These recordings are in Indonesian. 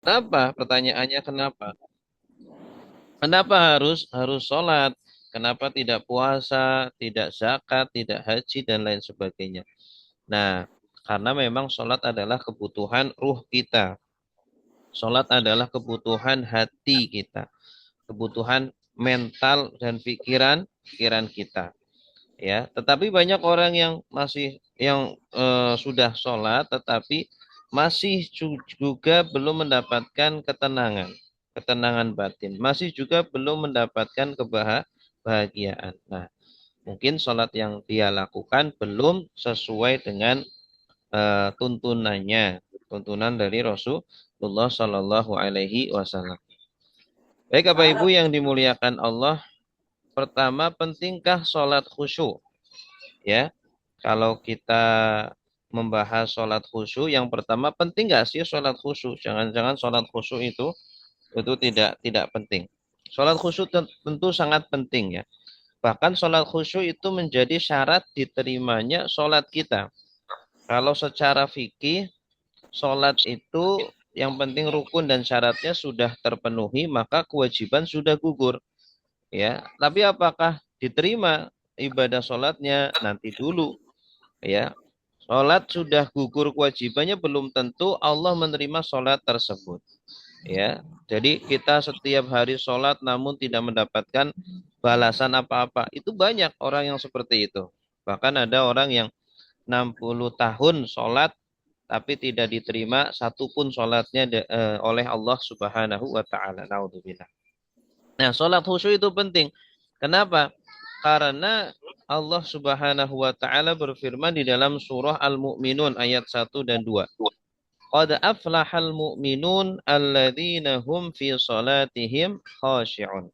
Kenapa? Pertanyaannya kenapa? Kenapa harus sholat? Kenapa tidak puasa, tidak zakat, tidak haji dan lain sebagainya? Nah, karena memang sholat adalah kebutuhan ruh kita. Sholat adalah kebutuhan hati kita, kebutuhan mental dan pikiran kita. Ya, tetapi banyak orang yang sudah sholat, tetapi masih juga belum mendapatkan ketenangan batin, masih juga belum mendapatkan kebahagiaan. Nah, mungkin sholat yang dia lakukan belum sesuai dengan tuntunan dari Rasulullah Shallallahu Alaihi Wasallam. Baik, Bapak Ibu yang dimuliakan Allah, pertama pentingkah sholat khusyuk? Ya, kalau kita membahas sholat khusyuk, yang pertama penting nggak sih sholat khusyuk? Jangan-jangan sholat khusyuk itu tidak penting. Sholat khusyuk tentu sangat penting ya. Bahkan sholat khusyuk itu menjadi syarat diterimanya sholat kita. Kalau secara fikih, sholat itu yang penting rukun dan syaratnya sudah terpenuhi, maka kewajiban sudah gugur. Ya, tapi apakah diterima ibadah sholatnya nanti dulu? Ya, sholat sudah gugur kewajibannya belum tentu Allah menerima sholat tersebut. Ya, jadi kita setiap hari sholat namun tidak mendapatkan balasan apa-apa. Itu banyak orang yang seperti itu. Bahkan ada orang yang 60 tahun sholat tapi tidak diterima satupun sholatnya oleh Allah Subhanahu wa taala. Naudzubillah. Nah, sholat khusyuk itu penting. Kenapa? Karena Allah Subhanahu wa taala berfirman di dalam surah Al-Mu'minun ayat 1 dan 2. Qad aflahal mu'minun alladzina hum fi salatihim khashi'un.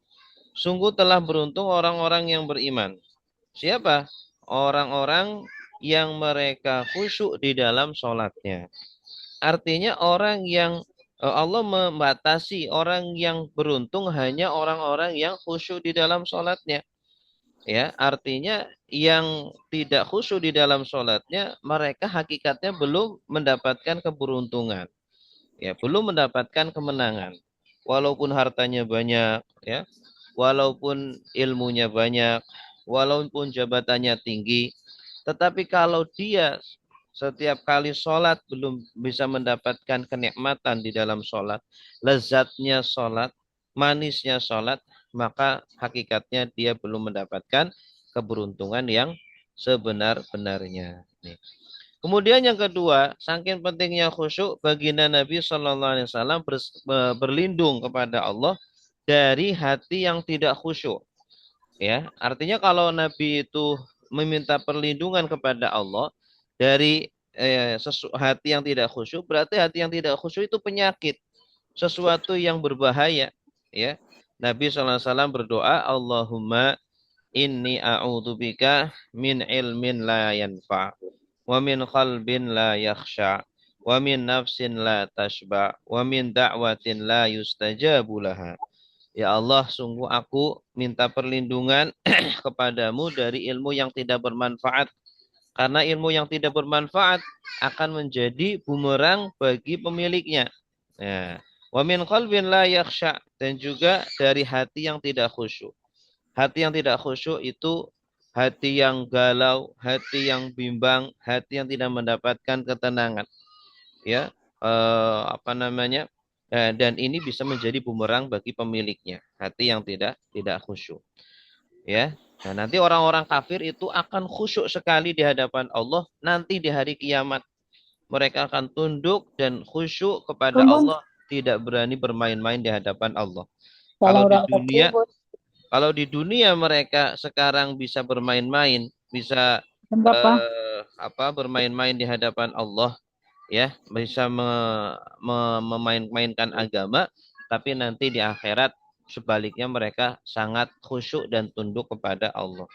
Sungguh telah beruntung orang-orang yang beriman. Siapa? Orang-orang yang mereka khusyuk di dalam sholatnya. Artinya orang yang Allah membatasi orang yang beruntung hanya orang-orang yang khusyuk di dalam sholatnya. Ya, artinya yang tidak khusyuk di dalam sholatnya, mereka hakikatnya belum mendapatkan keberuntungan. Ya, belum mendapatkan kemenangan. Walaupun hartanya banyak, ya, walaupun ilmunya banyak, walaupun jabatannya tinggi, tetapi kalau dia setiap kali sholat belum bisa mendapatkan kenikmatan di dalam sholat, lezatnya sholat, manisnya sholat, maka hakikatnya dia belum mendapatkan keberuntungan yang sebenar-benarnya. Kemudian yang kedua, saking pentingnya khusyuk, baginda Nabi Shallallahu Alaihi Wasallam berlindung kepada Allah dari hati yang tidak khusyuk. Ya, artinya kalau Nabi itu meminta perlindungan kepada Allah dari hati yang tidak khusyuk, berarti hati yang tidak khusyuk itu penyakit, sesuatu yang berbahaya. Ya, Nabi SAW berdoa, Allahumma inni a'udzubika min ilmin la yanfa, wa min qalbin la yakhsha, wa min nafsin la tashba, wa min da'watin la yustajabu laha. Ya Allah, sungguh aku minta perlindungan kepadamu dari ilmu yang tidak bermanfaat. Karena ilmu yang tidak bermanfaat akan menjadi bumerang bagi pemiliknya. Nah, wa min qalbin la yakhsha, dan juga dari hati yang tidak khusyuk. Hati yang tidak khusyuk itu hati yang galau, hati yang bimbang, hati yang tidak mendapatkan ketenangan. Ya, apa namanya? Dan ini bisa menjadi bumerang bagi pemiliknya, hati yang tidak khusyuk. Ya, nah nanti orang-orang kafir itu akan khusyuk sekali di hadapan Allah nanti di hari kiamat. Mereka akan tunduk dan khusyuk kepada Ampun, Allah, tidak berani bermain-main di hadapan Allah. salah Kalau di orang dunia, tersebut. kalau di dunia mereka sekarang bisa bermain-main, bisa Kenapa? bermain-main di hadapan Allah, ya, bisa memain-mainkan agama, tapi nanti di akhirat sebaliknya mereka sangat khusyuk dan tunduk kepada Allah,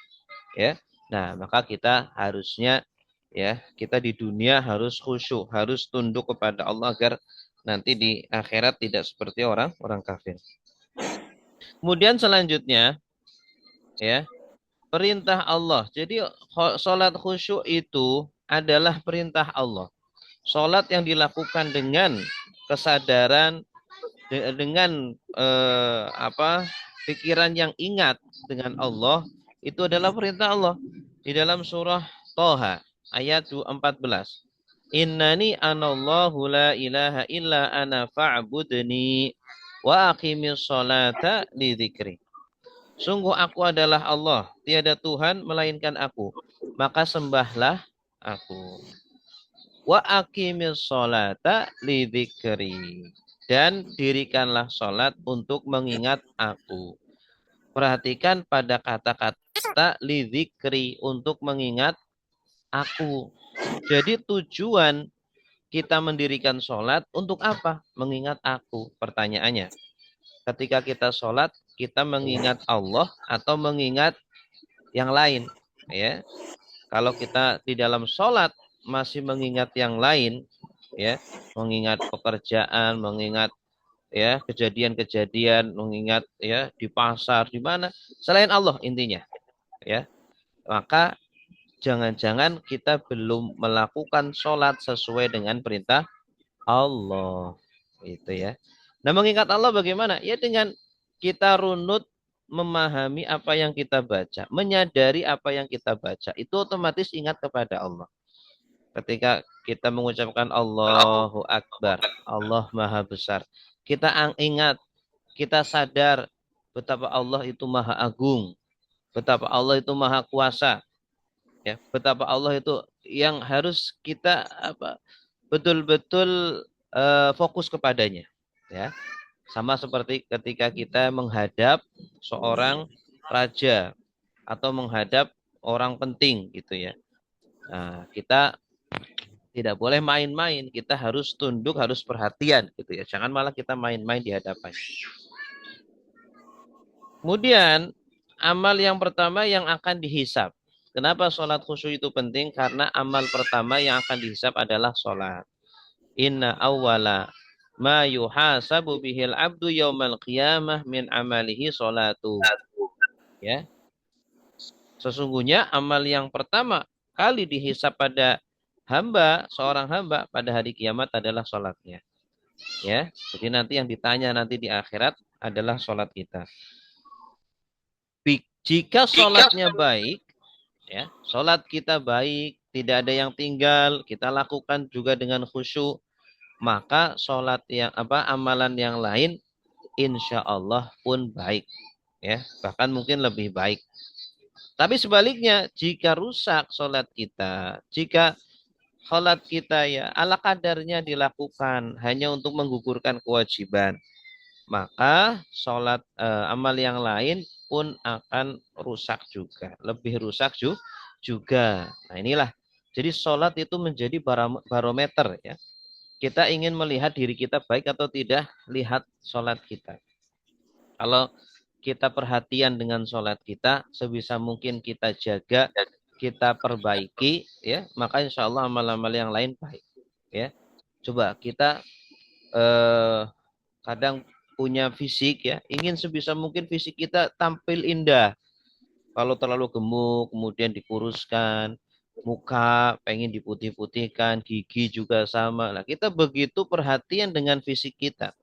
ya. Nah, maka kita harusnya, ya, kita di dunia harus khusyuk, harus tunduk kepada Allah agar nanti di akhirat tidak seperti orang-orang kafir. Kemudian selanjutnya, ya, perintah Allah. Jadi sholat khusyuk itu adalah perintah Allah. Sholat yang dilakukan dengan kesadaran, dengan pikiran yang ingat dengan Allah, itu adalah perintah Allah di dalam surah Toha ayat 14. Innani anallahu la ilaha illa ana fa'budni wa aqimis sholata li dzikri. Sungguh aku adalah Allah, tiada Tuhan melainkan aku. Maka sembahlah aku. Wa aqimis sholata li dzikri. Dan dirikanlah sholat untuk mengingat aku. Perhatikan pada kata-kata li dzikri, untuk mengingat aku. Jadi tujuan kita mendirikan sholat untuk apa? Mengingat aku. Pertanyaannya, ketika kita sholat, kita mengingat Allah atau mengingat yang lain? Ya, kalau kita di dalam sholat masih mengingat yang lain, ya, mengingat pekerjaan, mengingat ya kejadian-kejadian, mengingat ya di pasar, di mana selain Allah intinya, ya, maka jangan-jangan kita belum melakukan sholat sesuai dengan perintah Allah, itu ya. Nah, mengingat Allah bagaimana? Ya dengan kita runut memahami apa yang kita baca, menyadari apa yang kita baca, itu otomatis ingat kepada Allah. Ketika kita mengucapkan Allahu Akbar, Allah Maha Besar, kita ingat, kita sadar betapa Allah itu Maha Agung, betapa Allah itu Maha Kuasa, ya, betapa Allah itu yang harus kita betul-betul fokus kepadanya, ya. Sama seperti ketika kita menghadap seorang raja atau menghadap orang penting gitu ya. Nah, kita tidak boleh main-main, kita harus tunduk, harus perhatian gitu ya. Jangan malah kita main-main di hadapan. Kemudian amal yang pertama yang akan dihisap. Kenapa sholat khusyuk itu penting? Karena amal pertama yang akan dihisap adalah sholat. Inna awwala ma yuhasabu bihil abdu yaumal qiyamah min amalihi sholatu. Ya. Sesungguhnya amal yang pertama kali dihisap pada hamba, seorang hamba pada hari kiamat adalah sholatnya. Ya. Jadi nanti yang ditanya nanti di akhirat adalah sholat kita. Jika sholatnya baik, ya, sholat kita baik, tidak ada yang tinggal, kita lakukan juga dengan khusyuk, maka sholat yang amalan yang lain insya Allah pun baik, ya, bahkan mungkin lebih baik. Tapi sebaliknya, jika rusak sholat kita, jika sholat kita ya ala kadarnya dilakukan hanya untuk menggugurkan kewajiban, maka sholat amal yang lain pun akan rusak juga, lebih rusak juga. Nah inilah, jadi sholat itu menjadi barometer ya. Kita ingin melihat diri kita baik atau tidak, lihat sholat kita. Kalau kita perhatian dengan sholat kita, sebisa mungkin kita jaga, kita perbaiki, ya, maka insya Allah amal-amal yang lain baik. Ya, coba kita kadang punya fisik ya, ingin sebisa mungkin fisik kita tampil indah. Kalau terlalu gemuk, kemudian dikuruskan, muka pengen diputih-putihkan, gigi juga sama. Nah, kita begitu perhatian dengan fisik kita.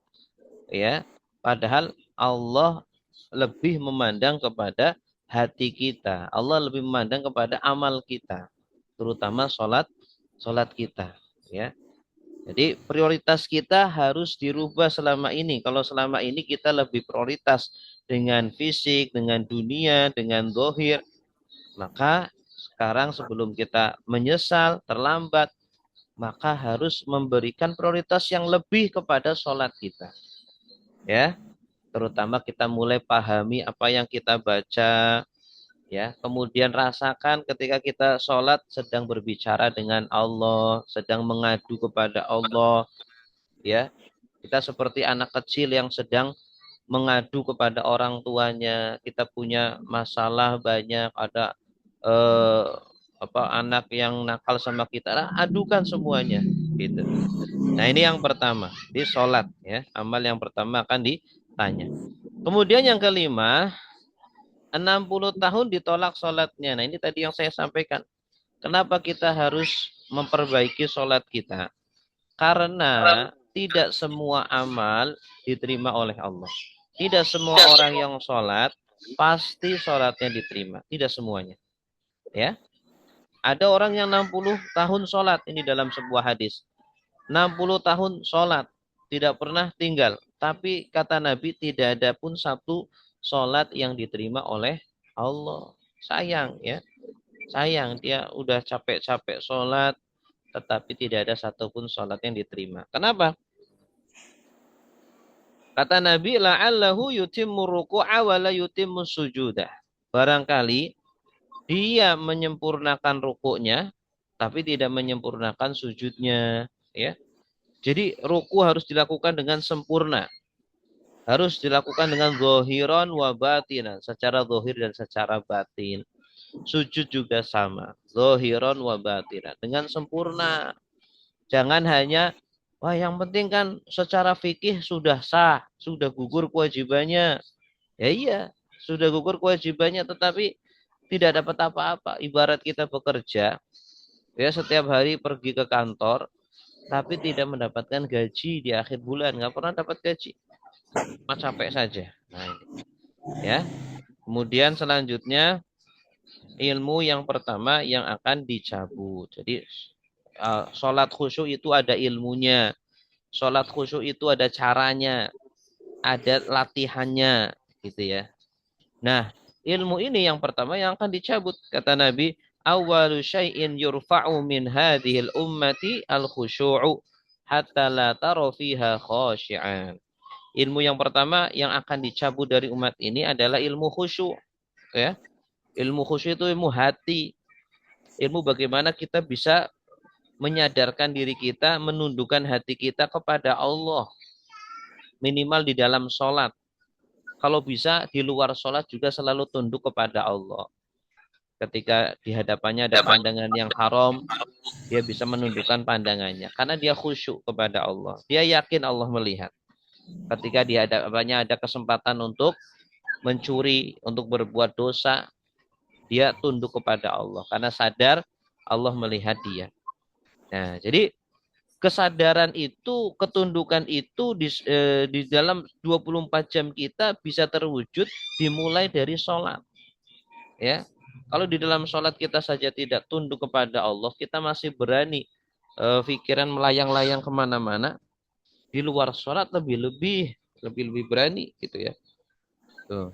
Ya, padahal Allah lebih memandang kepada hati kita. Allah lebih memandang kepada amal kita, terutama sholat kita. Ya, jadi prioritas kita harus dirubah selama ini. Kalau selama ini kita lebih prioritas dengan fisik, dengan dunia, dengan zahir, maka sekarang sebelum kita menyesal, terlambat, maka harus memberikan prioritas yang lebih kepada sholat kita. Ya, terutama kita mulai pahami apa yang kita baca, ya. Kemudian rasakan ketika kita sholat sedang berbicara dengan Allah, sedang mengadu kepada Allah, ya. Kita seperti anak kecil yang sedang mengadu kepada orang tuanya. Kita punya masalah banyak, ada anak yang nakal sama kita, lah, adukan semuanya, gitu. Nah ini yang pertama di sholat, ya. Amal yang pertama akan ditanya. Kemudian yang kelima, 60 tahun ditolak sholatnya. Nah ini tadi yang saya sampaikan. Kenapa kita harus memperbaiki sholat kita? Karena tidak semua amal diterima oleh Allah. Tidak semua orang yang sholat pasti sholatnya diterima. Tidak semuanya. Ya, ada orang yang 60 tahun sholat, ini dalam sebuah hadis. 60 tahun sholat, tidak pernah tinggal. Tapi kata Nabi tidak ada pun satu sholat yang diterima oleh Allah. Sayang ya, sayang dia udah capek-capek sholat, tetapi tidak ada satupun sholat yang diterima. Kenapa? Kata Nabi, la'allahu yutimmu ruku'a wa la yutimmu sujudah. Barangkali dia menyempurnakan rukuknya, tapi tidak menyempurnakan sujudnya. Ya, jadi ruku harus dilakukan dengan sempurna. Harus dilakukan dengan zohiron wa batinan. Secara zohir dan secara batin. Sujud juga sama. Zohiron wa batinan. Dengan sempurna. Jangan hanya, wah yang penting kan secara fikih sudah sah. Sudah gugur kewajibannya. Ya iya, sudah gugur kewajibannya. Tetapi tidak dapat apa-apa. Ibarat kita bekerja. Ya setiap hari pergi ke kantor. Tapi tidak mendapatkan gaji di akhir bulan. Nggak pernah dapat gaji. Cuma capek saja. Nah, ini. Ya. Kemudian selanjutnya ilmu yang pertama yang akan dicabut. Jadi sholat khusyuk itu ada ilmunya. Sholat khusyuk itu ada caranya. Ada latihannya. Gitu ya. Nah, ilmu ini yang pertama yang akan dicabut. Kata Nabi, awalu syai'in yurfa'u min hadhil ummati al-khusyu'u hatta la taro fiha khashi'an. Ilmu yang pertama yang akan dicabut dari umat ini adalah ilmu khusyuk. Ya. Ilmu khusyuk itu ilmu hati. Ilmu bagaimana kita bisa menyadarkan diri kita, menundukkan hati kita kepada Allah. Minimal di dalam sholat. Kalau bisa di luar sholat juga selalu tunduk kepada Allah. Ketika di hadapannya ada pandangan yang haram, dia bisa menundukkan pandangannya. Karena dia khusyuk kepada Allah. Dia yakin Allah melihat. Ketika di hadapannya ada kesempatan untuk mencuri, untuk berbuat dosa, dia tunduk kepada Allah. Karena sadar Allah melihat dia. Nah, jadi kesadaran itu, ketundukan itu di dalam 24 jam kita bisa terwujud dimulai dari sholat. Ya, kalau di dalam sholat kita saja tidak tunduk kepada Allah, kita masih berani pikiran melayang-layang kemana-mana. Di luar sholat lebih berani gitu ya. Tuh.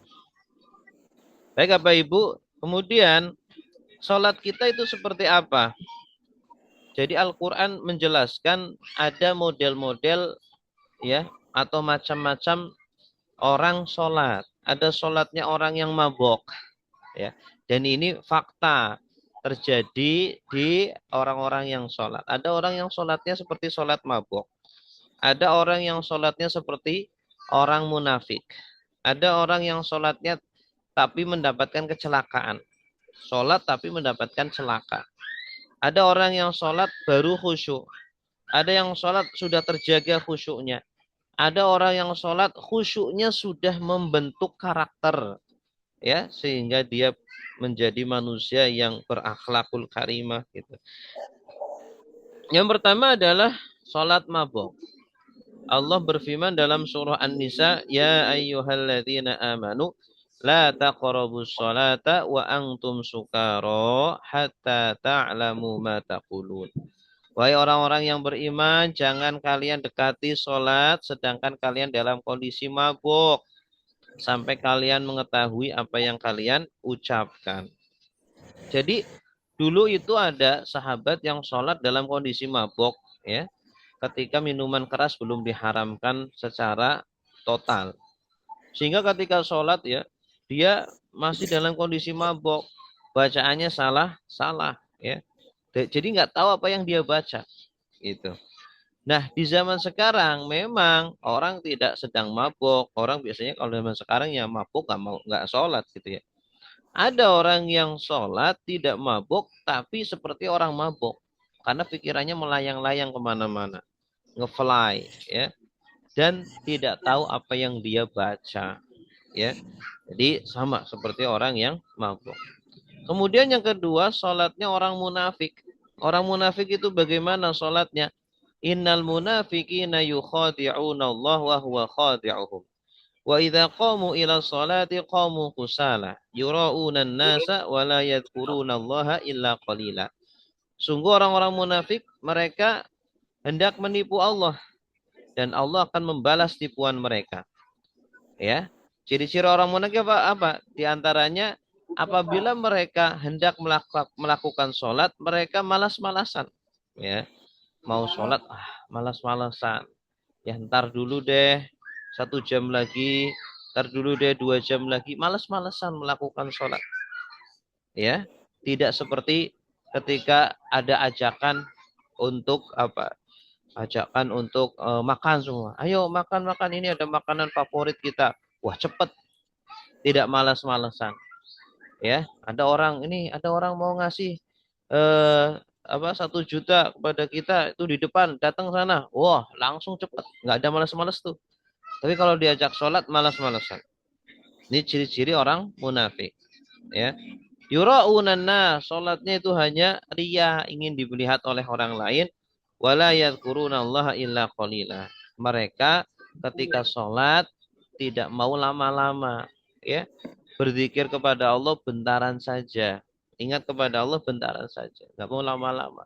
Baik Bapak Ibu, kemudian sholat kita itu seperti apa? Jadi Al-Quran menjelaskan ada model-model ya atau macam-macam orang sholat. Ada sholatnya orang yang mabok ya. Dan ini fakta terjadi di orang-orang yang sholat. Ada orang yang sholatnya seperti sholat mabok. Ada orang yang sholatnya seperti orang munafik. Ada orang yang sholatnya tapi mendapatkan kecelakaan. Sholat tapi mendapatkan celaka. Ada orang yang sholat baru khusyuk. Ada yang sholat sudah terjaga khusyuknya. Ada orang yang sholat khusyuknya sudah membentuk karakter. Ya, sehingga dia menjadi manusia yang berakhlakul karimah gitu. Yang pertama adalah sholat mabok. Allah berfirman dalam surah An-Nisa, ya ayyuhalladzina amanu la taqrabus sholata wa antum sukara hatta ta'lamu ma taqulun. Wahai orang-orang yang beriman, jangan kalian dekati sholat sedangkan kalian dalam kondisi mabuk sampai kalian mengetahui apa yang kalian ucapkan. Jadi dulu itu ada sahabat yang sholat dalam kondisi mabuk, ya, ketika minuman keras belum diharamkan secara total. Sehingga ketika sholat ya, dia masih dalam kondisi mabuk, bacaannya salah, ya. Jadi nggak tahu apa yang dia baca, gitu. Nah, di zaman sekarang memang orang tidak sedang mabuk. Orang biasanya kalau zaman sekarang ya mabuk nggak sholat gitu ya. Ada orang yang sholat tidak mabuk tapi seperti orang mabuk karena pikirannya melayang-layang kemana-mana, ngefly ya, dan tidak tahu apa yang dia baca ya. Jadi sama seperti orang yang mabuk. Kemudian yang kedua, sholatnya orang munafik. Orang munafik itu bagaimana sholatnya? Innal munafiqina yukhadi'una Allah wa huwa khadi'uhum. Wa idza qamu ila sholati qamu kusala yura'una an-nasa wa la yadhkuruna Allah illa qalila. Sungguh orang-orang munafik mereka hendak menipu Allah dan Allah akan membalas tipuan mereka. Ya. Ciri-ciri orang munafik apa? Di antaranya apabila mereka hendak melakukan sholat, mereka malas-malasan. Ya. Mau sholat, malas-malasan. Ya, ntar dulu deh, 1 jam lagi, ntar dulu deh 2 jam lagi, malas-malasan melakukan sholat. Ya, tidak seperti ketika ada ajakan untuk apa? Ajakan untuk makan semua. Ayo makan-makan, ini ada makanan favorit kita. Wah, cepet. Tidak malas-malasan. Ya, ada orang mau ngasih 1 juta kepada kita itu di depan, datang sana. Wah, langsung cepet. Nggak ada malas-malas tuh. Tapi kalau diajak sholat malas-malasan. Ini ciri-ciri orang munafik. Ya. Yura'unanna, sholatnya itu hanya ria, ingin dilihat oleh orang lain. Wala yadhkurunallaha illa qalila. Mereka ketika sholat tidak mau lama-lama, ya. Berzikir kepada Allah bentaran saja. Ingat kepada Allah bentaran saja. Enggak mau lama-lama.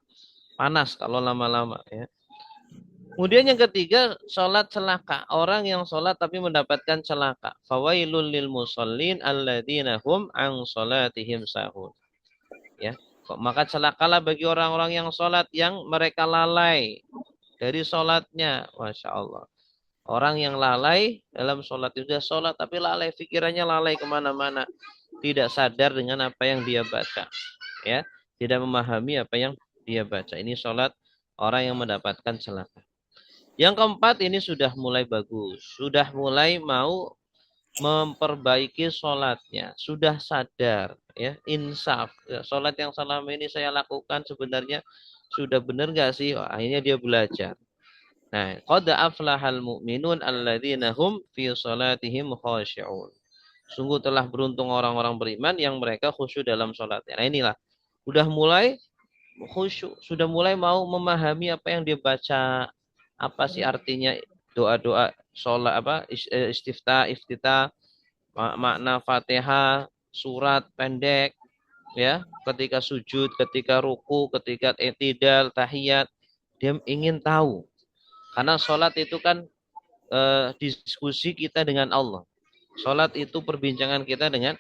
Panas kalau lama-lama, ya. Kemudian yang ketiga, sholat celaka. Orang yang sholat tapi mendapatkan celaka. Fawailul lil musallin alladzina hum an sholatihim sahun. Ya. Maka celakalah bagi orang-orang yang sholat yang mereka lalai dari sholatnya. Masya Allah. Orang yang lalai dalam sholat itu sudah sholat tapi lalai. Pikirannya lalai kemana-mana. Tidak sadar dengan apa yang dia baca. Ya. Tidak memahami apa yang dia baca. Ini sholat orang yang mendapatkan celaka. Yang keempat ini sudah mulai bagus. Sudah mulai mau memperbaiki sholatnya. Sudah sadar. Ya, insaf. Ya, sholat yang selama ini saya lakukan sebenarnya sudah benar nggak sih? Oh, akhirnya dia belajar. Nah, qad aflahal mu'minun alladzina hum fi sholatihim khashi'un. Sungguh telah beruntung orang-orang beriman yang mereka khusyuk dalam sholatnya. Nah inilah. Sudah mulai khusyuk. Sudah mulai mau memahami apa yang dia baca. Apa sih artinya doa-doa sholat iftitah, makna Fatihah, surat pendek, ya, ketika sujud, ketika ruku, ketika i'tidal, tahiyat, dia ingin tahu. Karena sholat itu kan diskusi kita dengan Allah. Sholat itu perbincangan kita dengan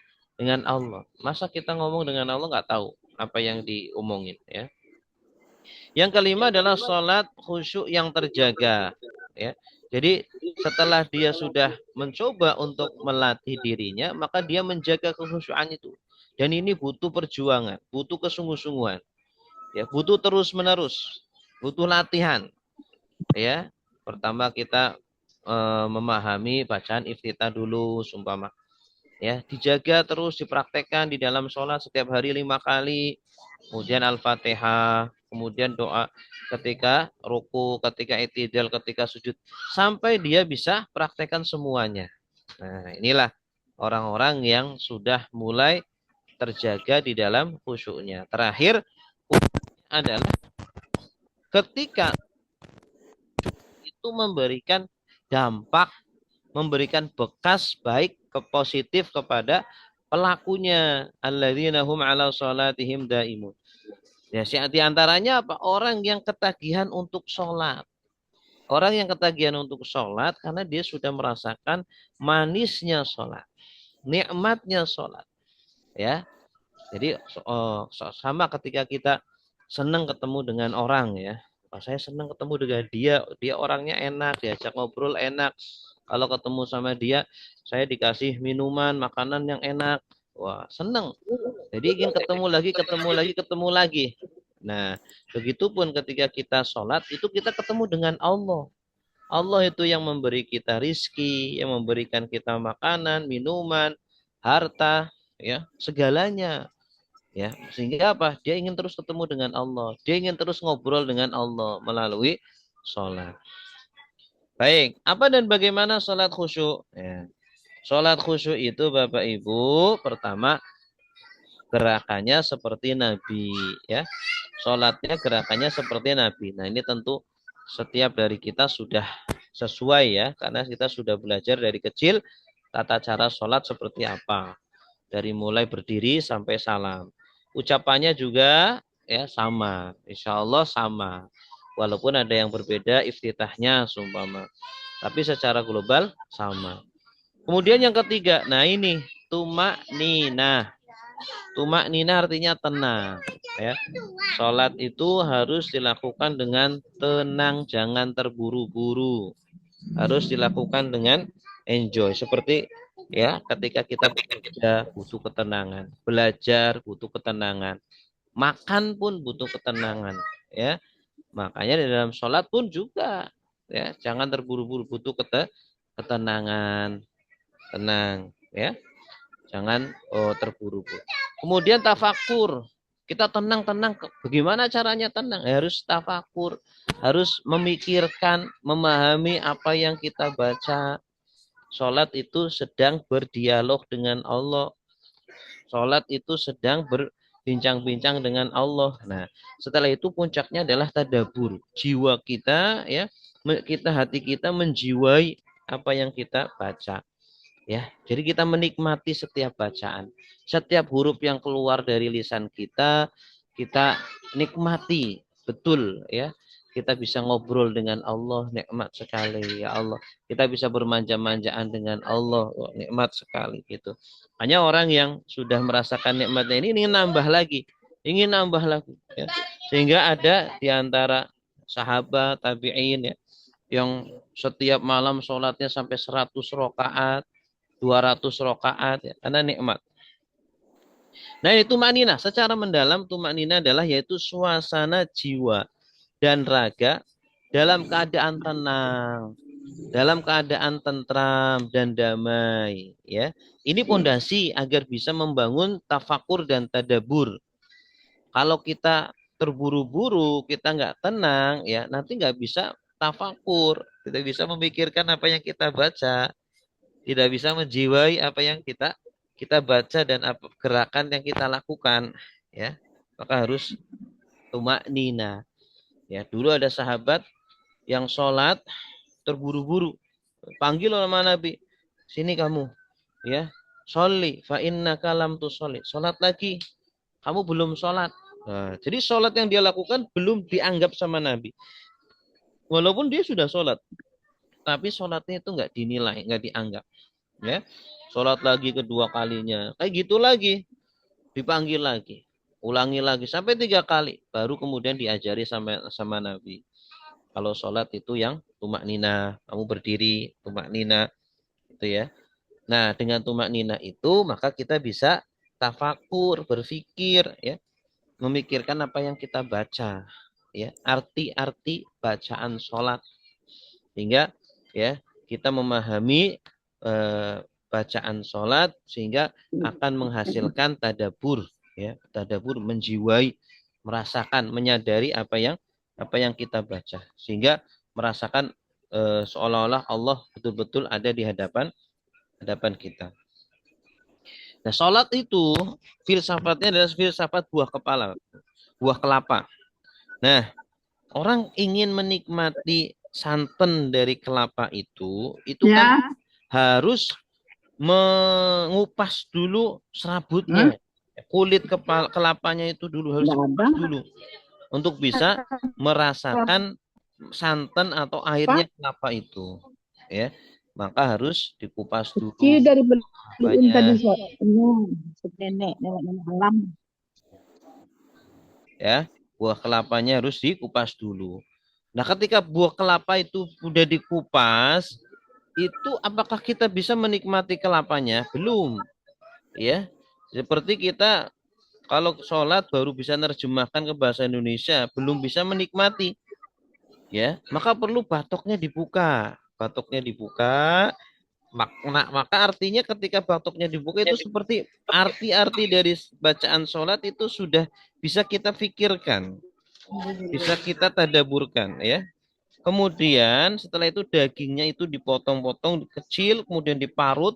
Allah. Masa kita ngomong dengan Allah nggak tahu apa yang diomongin, ya. Yang kelima adalah sholat khusyuk yang terjaga. Ya. Jadi setelah dia sudah mencoba untuk melatih dirinya, maka dia menjaga kekhusyukan itu. Dan ini butuh perjuangan, butuh kesungguh-sungguhan. Ya, butuh terus-menerus, butuh latihan. Ya, pertama kita memahami bacaan iftitah dulu, sumpama. Ya, dijaga terus, dipraktekkan di dalam sholat setiap hari 5 kali. Kemudian Al-Fatihah, kemudian doa ketika ruku, ketika i'tidal, ketika sujud. Sampai dia bisa praktekkan semuanya. Nah, inilah orang-orang yang sudah mulai terjaga di dalam khusyuknya. Terakhir adalah ketika itu memberikan dampak, memberikan bekas baik positif kepada pelakunya. Alladzina hum ala sholatihim daimun. Ya, di antaranya apa? Orang yang ketagihan untuk sholat. Orang yang ketagihan untuk sholat karena dia sudah merasakan manisnya sholat. Nikmatnya sholat. Ya. Jadi sama ketika kita senang ketemu dengan orang, ya. Oh, saya senang ketemu dengan dia. Dia orangnya enak, diajak ngobrol enak. Kalau ketemu sama dia, saya dikasih minuman, makanan yang enak. Wah, senang. Jadi ingin ketemu lagi, ketemu lagi, ketemu lagi. Nah, begitupun ketika kita sholat, itu kita ketemu dengan Allah. Allah itu yang memberi kita rizki, yang memberikan kita makanan, minuman, harta, ya, segalanya. Ya, sehingga apa? Dia ingin terus ketemu dengan Allah. Dia ingin terus ngobrol dengan Allah melalui sholat. Baik, apa dan bagaimana sholat khusyuk? Ya. Sholat khusyuk itu Bapak Ibu, pertama gerakannya seperti Nabi, ya. Sholatnya gerakannya seperti Nabi. Nah, ini tentu setiap dari kita sudah sesuai ya, karena kita sudah belajar dari kecil tata cara sholat seperti apa. Dari mulai berdiri sampai salam. Ucapannya juga ya sama. Insya Allah sama. Walaupun ada yang berbeda iftitahnya sumpama. Tapi secara global sama. Kemudian yang ketiga, nah ini tumak nina. Tumak nina artinya tenang. Ya. Sholat itu harus dilakukan dengan tenang, jangan terburu-buru. Harus dilakukan dengan enjoy. Seperti ya ketika kita bekerja butuh ketenangan, belajar butuh ketenangan, makan pun butuh ketenangan. Ya, makanya di dalam sholat pun juga ya jangan terburu-buru, butuh ketenangan, tenang ya. Jangan terburu-buru. Kemudian tafakur. Kita tenang-tenang. Bagaimana caranya tenang? Harus tafakur. Harus memikirkan, memahami apa yang kita baca. Sholat itu sedang berdialog dengan Allah. Sholat itu sedang berbincang-bincang dengan Allah. Nah, setelah itu puncaknya adalah tadabur. Jiwa kita, ya, hati kita menjiwai apa yang kita baca. Ya, jadi kita menikmati setiap bacaan, setiap huruf yang keluar dari lisan kita nikmati betul ya. Kita bisa ngobrol dengan Allah, nikmat sekali ya Allah. Kita bisa bermanja-manjaan dengan Allah, oh, nikmat sekali gitu. Hanya orang yang sudah merasakan nikmatnya ini ingin nambah lagi ya. Sehingga ada di antara sahabat tabi'in ya yang setiap malam sholatnya sampai 100 rakaat 200 rakaat ya, karena nikmat. Nah, itu tumanina. Secara mendalam tumanina adalah yaitu suasana jiwa dan raga dalam keadaan tenang, dalam keadaan tentram dan damai ya. Ini pondasi agar bisa membangun tafakur dan tadabur. Kalau kita terburu-buru, kita nggak tenang ya, nanti nggak bisa tafakur, tidak bisa memikirkan apa yang kita baca, tidak bisa menjiwai apa yang kita baca dan apa gerakan yang kita lakukan ya, maka harus tumak nina ya. Dulu ada sahabat yang sholat terburu-buru, panggil sama Nabi, sini kamu ya, sholli fa innaka lam tusolli, sholat lagi, kamu belum sholat. Nah, jadi sholat yang dia lakukan belum dianggap sama Nabi, walaupun dia sudah sholat, tapi sholatnya itu nggak dinilai, nggak dianggap ya. Sholat lagi kedua kalinya kayak gitu lagi, dipanggil lagi, ulangi lagi sampai 3 kali, baru kemudian diajari sama Nabi kalau sholat itu yang tumak nina, kamu berdiri tumak nina itu ya. Nah, dengan tumak nina itu maka kita bisa tafakur, berpikir ya, memikirkan apa yang kita baca ya, arti-arti bacaan sholat, sehingga ya kita memahami bacaan sholat sehingga akan menghasilkan tadabur ya, tadabur menjiwai, merasakan, menyadari apa yang kita baca, sehingga merasakan seolah-olah Allah betul-betul ada di hadapan kita. Nah, sholat itu filsafatnya adalah filsafat buah kelapa. Nah, orang ingin menikmati santan dari kelapa itu ya, kan harus mengupas dulu serabutnya. Kulit kelapanya itu dulu harus dikupas dulu untuk bisa merasakan santan atau airnya kelapa itu. Ya, maka harus dikupas dulu. Dari beliin tadi nenek alam. Ya, buah kelapanya harus dikupas dulu. Nah, ketika buah kelapa itu sudah dikupas, itu apakah kita bisa menikmati kelapanya? Belum. Ya. Seperti kita kalau sholat baru bisa nerjemahkan ke bahasa Indonesia, belum bisa menikmati. Ya, maka perlu batoknya dibuka. Batoknya dibuka, maka artinya ketika batoknya dibuka itu seperti arti-arti dari bacaan sholat itu sudah bisa kita pikirkan, bisa kita tadaburkan ya. Kemudian setelah itu dagingnya itu dipotong-potong kecil, kemudian diparut.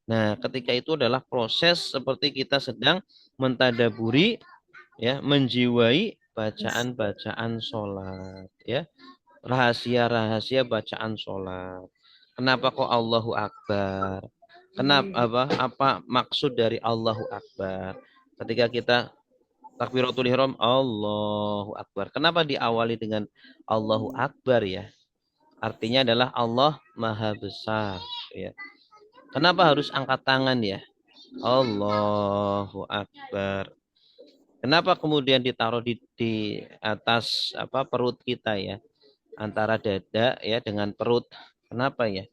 Nah, ketika itu adalah proses seperti kita sedang mentadaburi ya, menjiwai bacaan-bacaan sholat ya. rahasia-rahasia bacaan sholat. Kenapa kok Allahu Akbar? Kenapa apa maksud dari Allahu Akbar? Ketika kita takbiratul ihram Allahu Akbar. Kenapa diawali dengan Allahu Akbar ya? Artinya adalah Allah Maha Besar ya. Kenapa harus angkat tangan ya? Allahu Akbar. Kenapa kemudian ditaruh di atas perut kita ya? Antara dada ya dengan perut. Kenapa ya?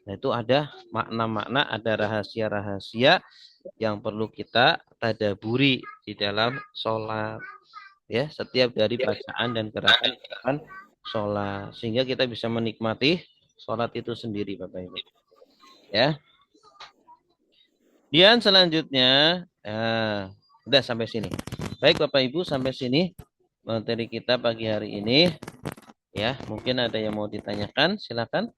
Nah, itu ada makna-makna, ada rahasia-rahasia yang perlu kita tadaburi di dalam sholat. Ya, setiap dari bacaan dan gerakan sholat. Sehingga kita bisa menikmati sholat itu sendiri, Bapak Ibu. Ya. Dan selanjutnya, udah sampai sini. Baik Bapak Ibu, sampai sini materi kita pagi hari ini. Ya, mungkin ada yang mau ditanyakan, silakan.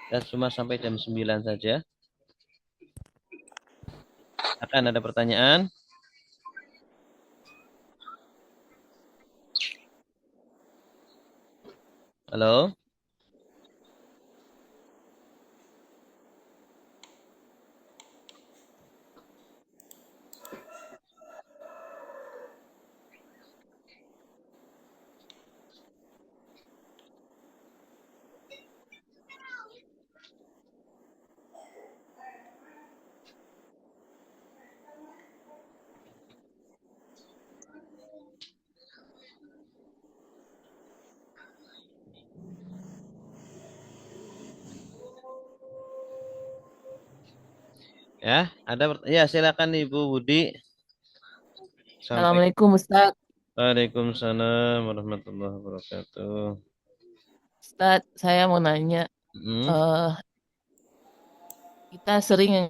Dan cuma sampai jam 9 saja. Akan ada pertanyaan? Halo? Ya, ada ya silakan Ibu Budi. Sampai. Assalamualaikum Ustaz. Waalaikumsalam warahmatullahi wabarakatuh. Ustaz, saya mau nanya, Hmm. eh, kita sering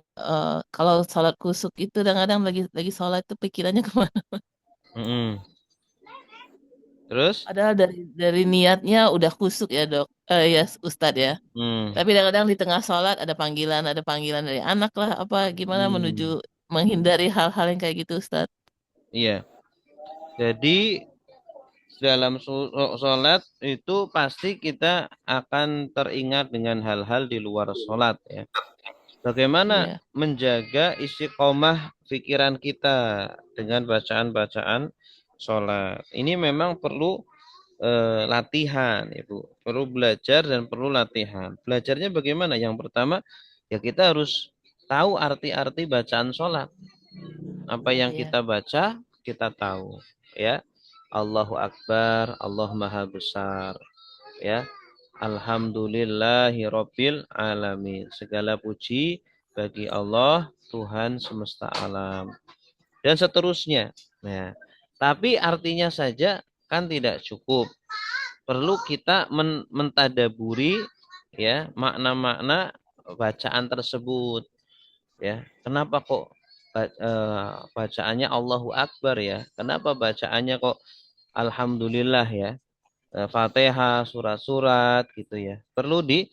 kalau sholat kusuk itu kadang-kadang lagi sholat itu pikirannya kemana? Hmm. Terus? Padahal dari niatnya udah kusuk ya dok, ya Ustaz ya. Hmm. Tapi kadang-kadang di tengah sholat ada panggilan dari anak lah, apa gimana menuju Hmm. menghindari hal-hal yang kayak gitu Ustaz. Iya. Jadi dalam sholat itu pasti kita akan teringat dengan hal-hal di luar sholat ya. Bagaimana Iya, menjaga istiqomah pikiran kita dengan bacaan-bacaan sholat. Ini memang perlu latihan, Ibu. Perlu belajar dan perlu latihan. Belajarnya bagaimana? Yang pertama, ya kita harus tahu arti-arti bacaan sholat. Apa yang iya, kita baca, kita tahu. Ya, Allahu Akbar, Allah Maha Besar. Ya, Alhamdulillahi Rabbil Alamin. Segala puji bagi Allah, Tuhan semesta alam. Dan seterusnya. Nah, tapi artinya saja kan tidak cukup. Perlu kita mentadaburi ya makna-makna bacaan tersebut ya. Kenapa kok bacaannya Allahu Akbar ya? Kenapa bacaannya kok Alhamdulillah ya? Fatihah, surat-surat gitu ya. Perlu iya,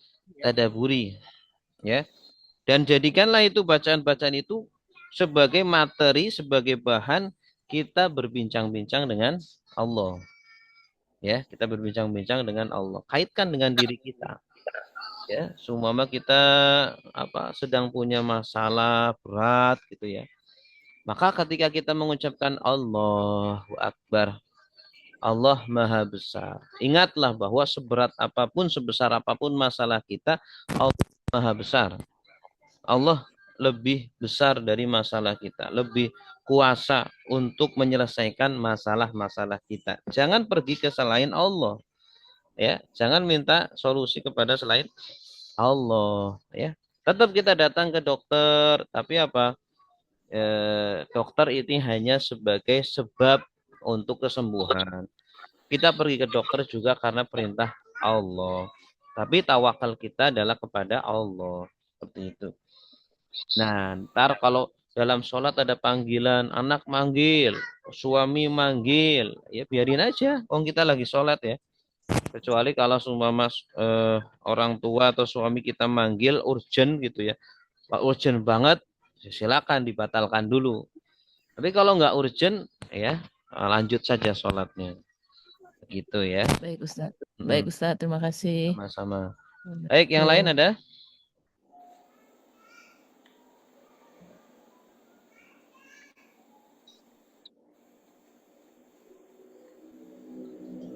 ditadaburi ya. Dan jadikanlah itu bacaan-bacaan itu sebagai materi, sebagai bahan kita berbincang-bincang dengan Allah. Ya, kita berbincang-bincang dengan Allah. Kaitkan dengan diri kita. Ya, seumpama kita sedang punya masalah berat gitu ya. Maka ketika kita mengucapkan Allahu Akbar, Allah Maha Besar. Ingatlah bahwa seberat apapun, sebesar apapun masalah kita, Allah Maha Besar. Allah lebih besar dari masalah kita, lebih kuasa untuk menyelesaikan masalah-masalah kita. Jangan pergi ke selain Allah, ya. Jangan minta solusi kepada selain Allah, ya. Tetap kita datang ke dokter, tapi apa? Dokter ini hanya sebagai sebab untuk kesembuhan. Kita pergi ke dokter juga karena perintah Allah. Tapi tawakal kita adalah kepada Allah. Seperti itu. Nah, ntar kalau dalam sholat ada panggilan, anak manggil, suami manggil, ya biarin aja. Oh kita lagi sholat ya. Kecuali kalau seumpama orang tua atau suami kita manggil urgent gitu ya. Pak urgent banget, ya silakan dibatalkan dulu. Tapi kalau nggak urgent, ya lanjut saja sholatnya. Gitu ya. Baik Ustaz. Baik Ustaz, terima kasih. Sama-sama. Baik, yang lain ada?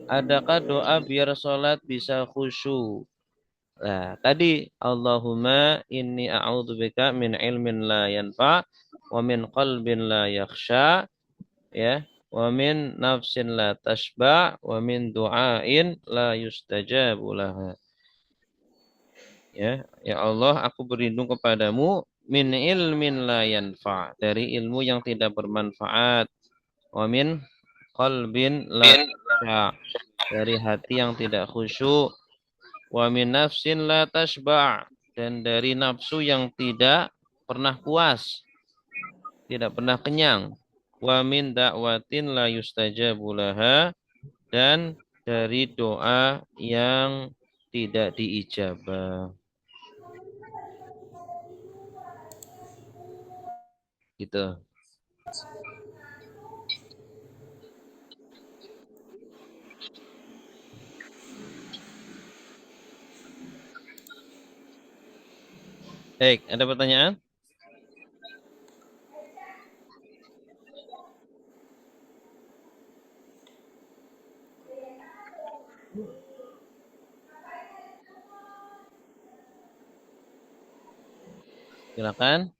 Adakah doa biar sholat bisa khusyuk? Nah, tadi Allahumma inni a'udzubika min ilmin la yanfa wa min qalbin la yakhsha, ya, wa min nafsin la tashba wa min du'ain la yustajabu laha. Ya Allah, aku berlindung kepadamu min ilmin la yanfa, dari ilmu yang tidak bermanfaat, wa min qalbin la yakhsha, dari hati yang tidak khusyuk, wa min nafsin la tashba', dan dari nafsu yang tidak pernah puas, tidak pernah kenyang, wa min da'watin la yustajabu laha, dan dari doa yang tidak diijabah. Gitu. Baik, ada pertanyaan? Silakan.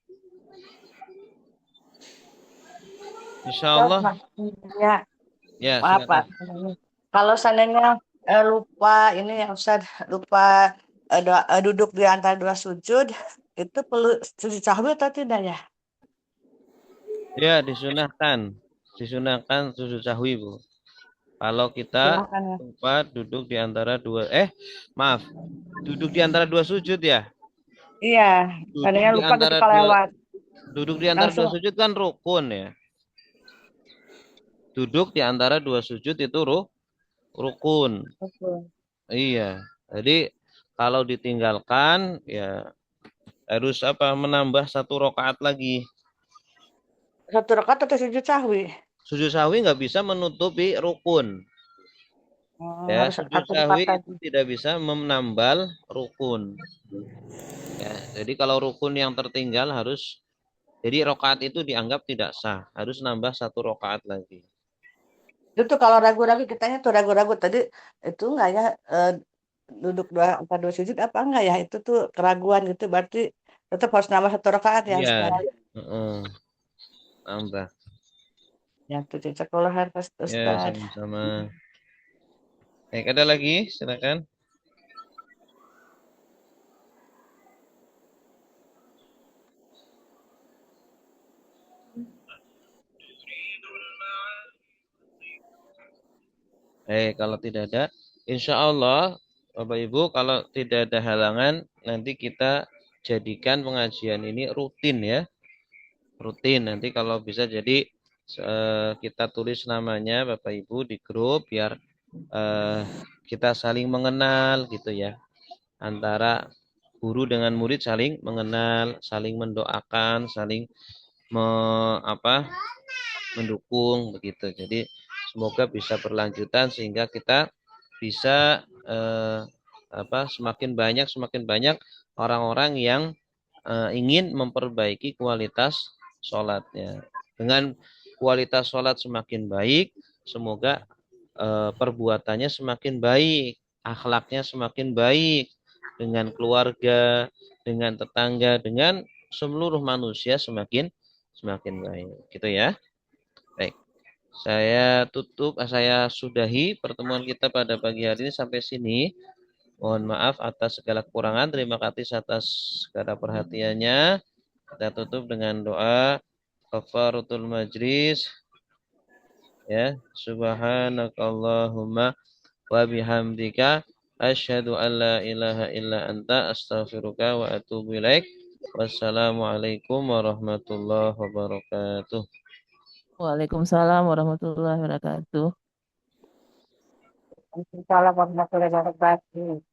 Insyaallah. Ya, Ya, maaf Pak. silakan. Kalau seandainya lupa ini ya Ustaz, lupa duduk di antara dua sujud, itu perlu sujud sahwi atau tidak ya? Ya, disunahkan. Disunahkan sujud sahwi, Bu. Kalau kita Silakan ya. lupa duduk di antara dua, maaf, duduk di antara dua sujud ya. Iya, Duduk seandainya di lupa antara ketika dua, lewat. duduk di antara dua Langsung. sujud kan rukun ya. Duduk di antara dua sujud itu rukun. Iya. Jadi kalau ditinggalkan ya harus menambah satu rakaat lagi. Satu rakaat atau sujud sahwi? Sujud sahwi nggak bisa menutupi rukun. Ya, Harus sujud satu sahwi rakaat itu tidak bisa menambal rukun. Ya, jadi kalau rukun yang tertinggal harus, jadi rakaat itu dianggap tidak sah, harus nambah satu rakaat lagi. Itu tuh kalau ragu-ragu, kitanya tuh ragu-ragu tadi itu enggak ya duduk antara dua sujud apa enggak ya? Itu tuh keraguan gitu, berarti tetap harus nambah satu rakaat ya Iya. Ustaz. Nambah. Ya, tuh cocok kalau harus Ya, Ustaz. sama-sama. Baik, ada lagi? Silakan. Kalau tidak ada, insya Allah, Bapak Ibu, kalau tidak ada halangan, nanti kita jadikan pengajian ini rutin ya. Rutin, nanti kalau bisa jadi kita tulis namanya Bapak Ibu di grup, biar kita saling mengenal gitu ya. Antara guru dengan murid saling mengenal, saling mendoakan, saling mendukung begitu. Jadi semoga bisa berlanjutan sehingga kita bisa semakin banyak orang-orang yang ingin memperbaiki kualitas sholatnya. Dengan kualitas sholat semakin baik, semoga perbuatannya semakin baik, akhlaknya semakin baik dengan keluarga, dengan tetangga, dengan seluruh manusia semakin baik. Gitu ya. Baik. Saya sudahi pertemuan kita pada pagi hari ini sampai sini. Mohon maaf atas segala kekurangan. Terima kasih atas segala perhatiannya. Kita tutup dengan doa kafaratul majlis. Ya, subhanakallahumma wa bihamdika asyhadu an la ilaha illa anta astaghfiruka wa atubu ilaik. Wassalamualaikum warahmatullahi wabarakatuh. Waalaikumsalam warahmatullahi wabarakatuh. Waalaikumsalam warahmatullahi wabarakatuh.